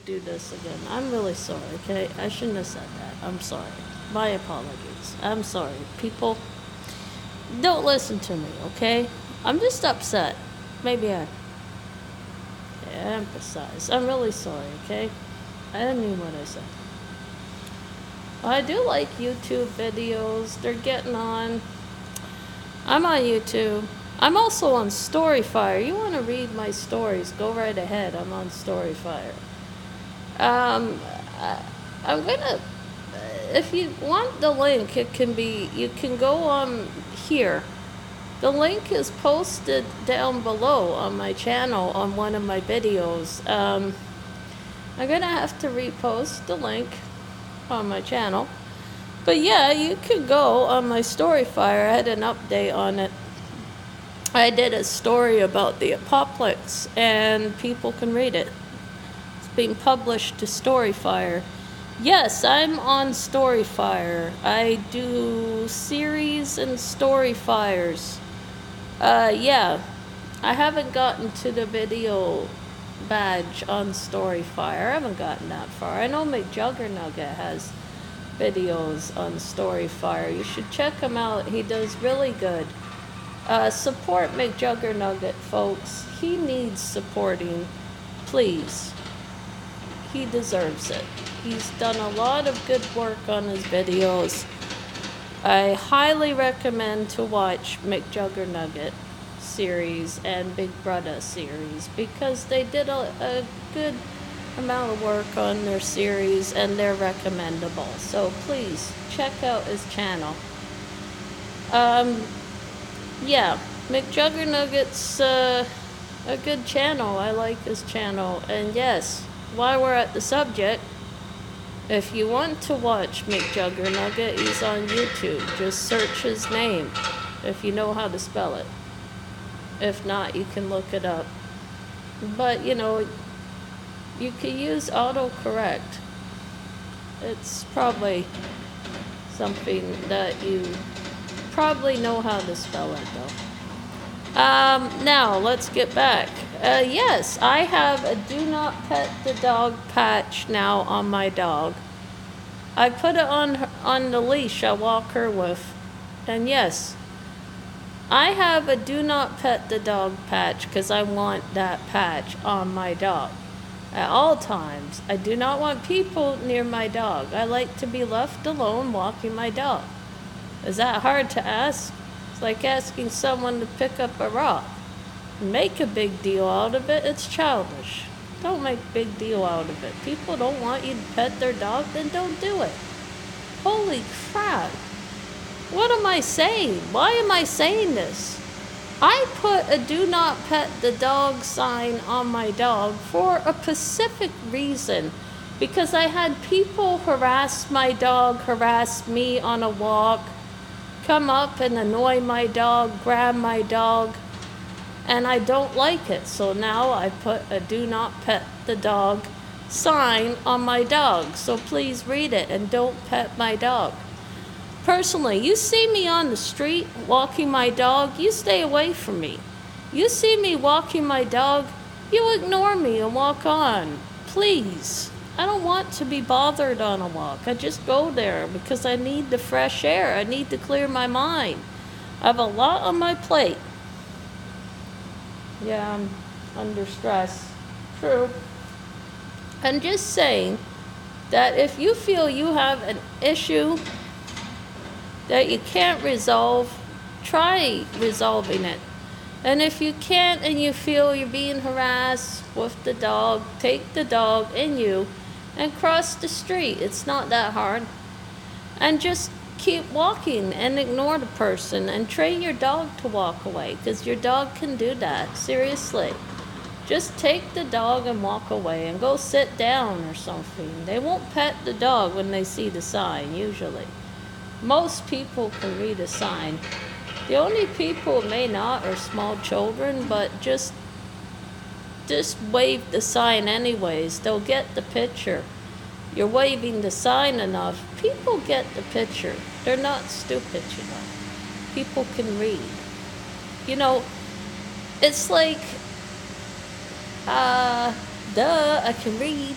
do this again. I'm really sorry, okay? I shouldn't have said that. I'm sorry. My apologies. I'm sorry. People, don't listen to me, okay? I'm just upset. Maybe I emphasize. I'm really sorry, okay? I didn't mean what I said. I do like YouTube videos. They're getting on. I'm on YouTube. I'm also on Storyfire. You want to read my stories, go right ahead. I'm on Storyfire. I'm gonna, if you want the link, you can go on here. The link is posted down below on my channel on one of my videos. I'm gonna have to repost the link on my channel. But yeah, you could go on my Storyfire. I had an update on it. I did a story about the apocalypse, and people can read it. It's being published to Storyfire. Yes, I'm on Storyfire. I do series and Storyfires. Yeah, I haven't gotten to the video badge on Storyfire. I haven't gotten that far. I know McJuggerNugget has videos on Storyfire. You should check him out. He does really good. Support McJuggerNugget, folks. He needs supporting. Please. He deserves it. He's done a lot of good work on his videos. I highly recommend to watch McJuggerNugget series and Big Brother series because they did a good amount of work on their series and they're recommendable. So please check out his channel. Yeah, McJuggerNugget's a good channel. I like his channel. And yes, while we're at the subject, if you want to watch McJuggerNugget, he's on YouTube. Just search his name if you know how to spell it. If not, you can look it up. But, you know, you can use autocorrect. It's probably something that you probably know how to spell it, though. Now, let's get back. Yes, I have a Do Not Pet the Dog patch now on my dog. I put it on the leash I walk her with. And yes, I have a Do Not Pet the Dog patch because I want that patch on my dog. At all times, I do not want people near my dog. I like to be left alone walking my dog. Is that hard to ask? It's like asking someone to pick up a rock. Make a big deal out of it. It's childish. Don't make a big deal out of it. People don't want you to pet their dog, then don't do it. Holy crap. What am I saying? Why am I saying this? I put a Do Not Pet the Dog sign on my dog for a specific reason. Because I had people harass my dog, harass me on a walk, come up and annoy my dog, grab my dog, and I don't like it. So now I put a Do Not Pet the Dog sign on my dog. So please read it and don't pet my dog. Personally, you see me on the street walking my dog, you stay away from me. You see me walking my dog, you ignore me and walk on. Please. I don't want to be bothered on a walk. I just go there because I need the fresh air. I need to clear my mind. I have a lot on my plate. Yeah, I'm under stress. True. I'm just saying that if you feel you have an issue that you can't resolve, try resolving it. And if you can't and you feel you're being harassed with the dog, take the dog and you and cross the street. It's not that hard. And just keep walking and ignore the person and train your dog to walk away because your dog can do that. Seriously. Just take the dog and walk away and go sit down or something. They won't pet the dog when they see the sign, usually. Most people can read a sign. The only people who may not are small children, but just wave the sign anyways. They'll get the picture. You're waving the sign enough, people get the picture. They're not stupid, you know. People can read. You know, it's like, duh, I can read.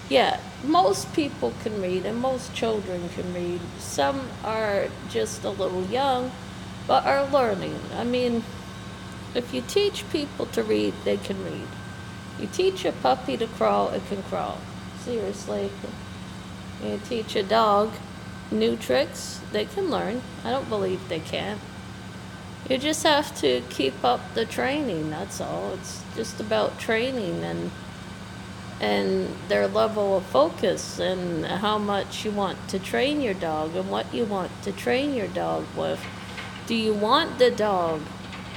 Yeah, most people can read and most children can read. Some are just a little young, but are learning. I mean, if you teach people to read, they can read. You teach a puppy to crawl, it can crawl. Seriously. You teach a dog new tricks, they can learn. I don't believe they can't. You just have to keep up the training, that's all. It's just about training and their level of focus and how much you want to train your dog and what you want to train your dog with. Do you want the dog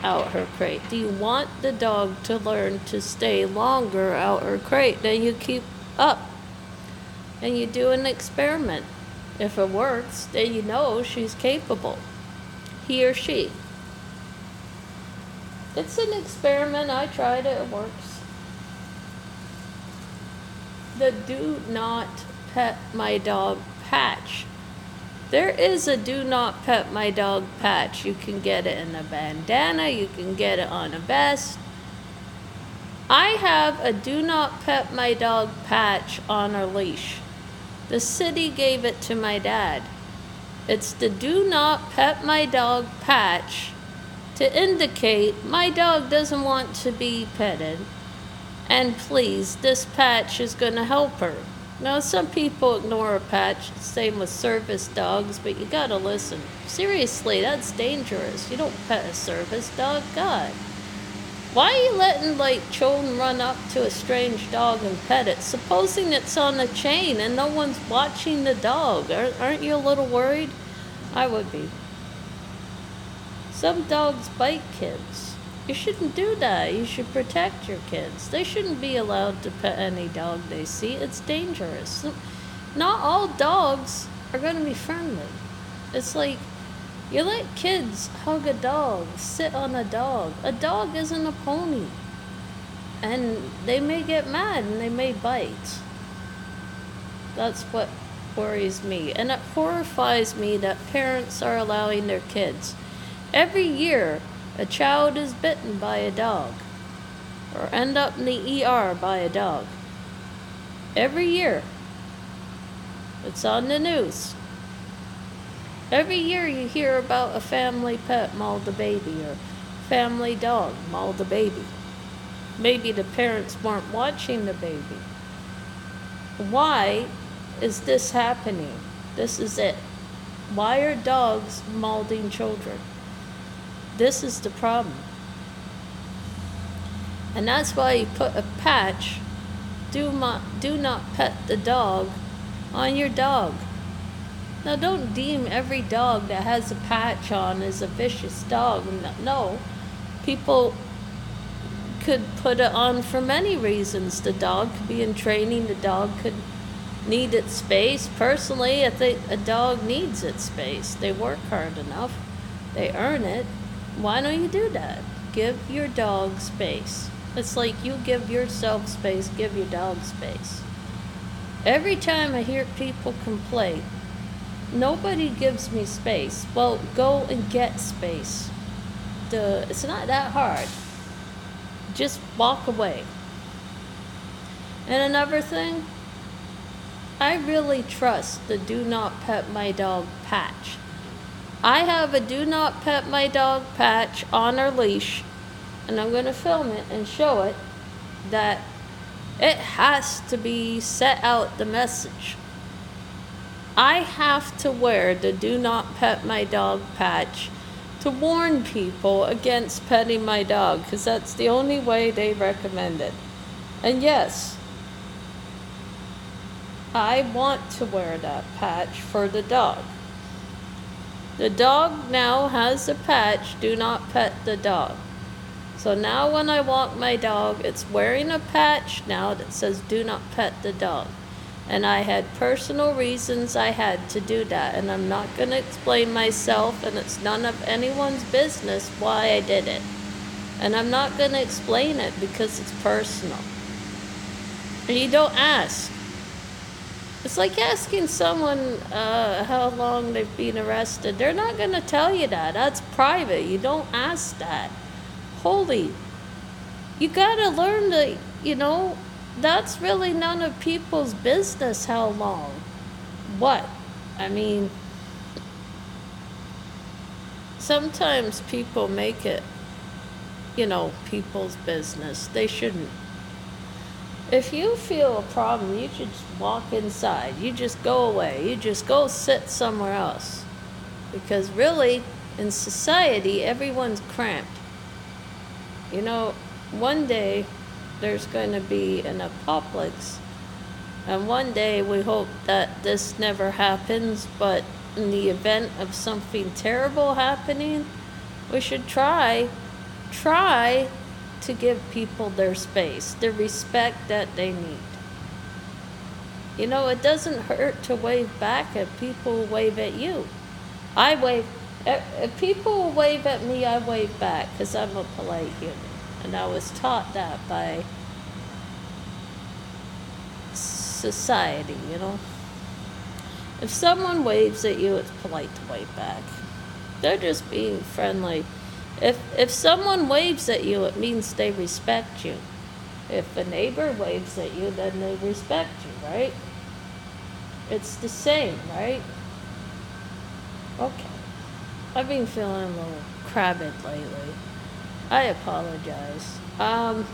out her crate? Do you want the dog to learn to stay longer out her crate? Then you keep up and you do an experiment. If it works, then you know she's capable. He or she. It's an experiment. I tried it. It works. The do not pet my dog patch. There is a do not pet my dog patch. You can get it in a bandana. You can get it on a vest. I have a do not pet my dog patch on a leash. The city gave it to my dad. It's the do not pet my dog patch to indicate my dog doesn't want to be petted. And please, this patch is going to help her. Now, some people ignore a patch, same with service dogs, but you gotta listen. Seriously, that's dangerous. You don't pet a service dog, God. Why are you letting, children run up to a strange dog and pet it, supposing it's on a chain and no one's watching the dog? Aren't you a little worried? I would be. Some dogs bite kids. You shouldn't do that. You should protect your kids. They shouldn't be allowed to pet any dog they see. It's dangerous. Not all dogs are going to be friendly. It's like you let kids hug a dog, sit on a dog. A dog isn't a pony. And they may get mad and they may bite. That's what worries me. And it horrifies me that parents are allowing their kids. Every year, a child is bitten by a dog or end up in the ER by a dog. Every year. It's on the news. Every year you hear about a family pet mauled a baby or family dog mauled a baby. Maybe the parents weren't watching the baby. Why is this happening? This is it. Why are dogs mauling children? This is the problem. And that's why you put a patch, do not pet the dog, on your dog. Now, don't deem every dog that has a patch on as a vicious dog. No, people could put it on for many reasons. The dog could be in training. The dog could need its space. Personally, I think a dog needs its space. They work hard enough. They earn it. Why don't you do that? Give your dog space. It's like you give yourself space, give your dog space. Every time I hear people complain, nobody gives me space. Well, go and get space. It's not that hard. Just walk away. And another thing, I really trust the do not pet my dog patch. I have a do not pet my dog patch on her leash, and I'm going to film it and show it that it has to be set out the message. I have to wear the do not pet my dog patch to warn people against petting my dog, because that's the only way they recommend it. And yes, I want to wear that patch for the dog. The dog now has a patch, do not pet the dog. So now when I walk my dog, it's wearing a patch now that says do not pet the dog. And I had personal reasons I had to do that. And I'm not going to explain myself, and it's none of anyone's business why I did it. And I'm not going to explain it because it's personal. And you don't ask. It's like asking someone how long they've been arrested. They're not going to tell you that. That's private. You don't ask that. Holy, you got to learn to, that's really none of people's business how long. What? I mean, sometimes people make it, people's business. They shouldn't. If you feel a problem, you should just walk inside. You just go away. You just go sit somewhere else. Because really, in society, everyone's cramped. One day there's going to be an apocalypse. And one day we hope that this never happens, but in the event of something terrible happening, we should try to give people their space, the respect that they need. It doesn't hurt to wave back at people who wave at you. I wave, if people wave at me, I wave back because I'm a polite human. And I was taught that by society, If someone waves at you, it's polite to wave back. They're just being friendly. If someone waves at you, it means they respect you. If a neighbor waves at you, then they respect you, right? It's the same, right? Okay. I've been feeling a little crabbed lately. I apologize. I've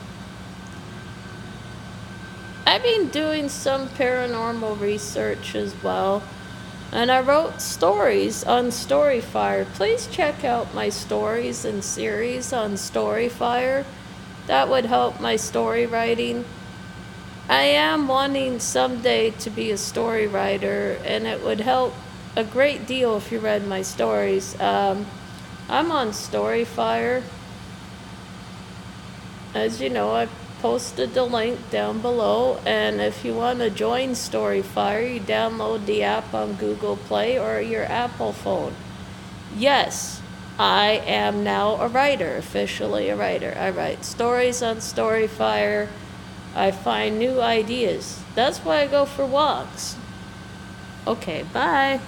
been doing some paranormal research as well, and I wrote stories on Storyfire. Please check out my stories and series on Storyfire. That would help my story writing. I am wanting someday to be a story writer, and it would help a great deal if you read my stories. I'm on Storyfire. As you know, I posted the link down below, and if you want to join Storyfire, you download the app on Google Play or your Apple phone. Yes, I am now a writer, officially a writer. I write stories on Storyfire. I find new ideas. That's why I go for walks. Okay, bye.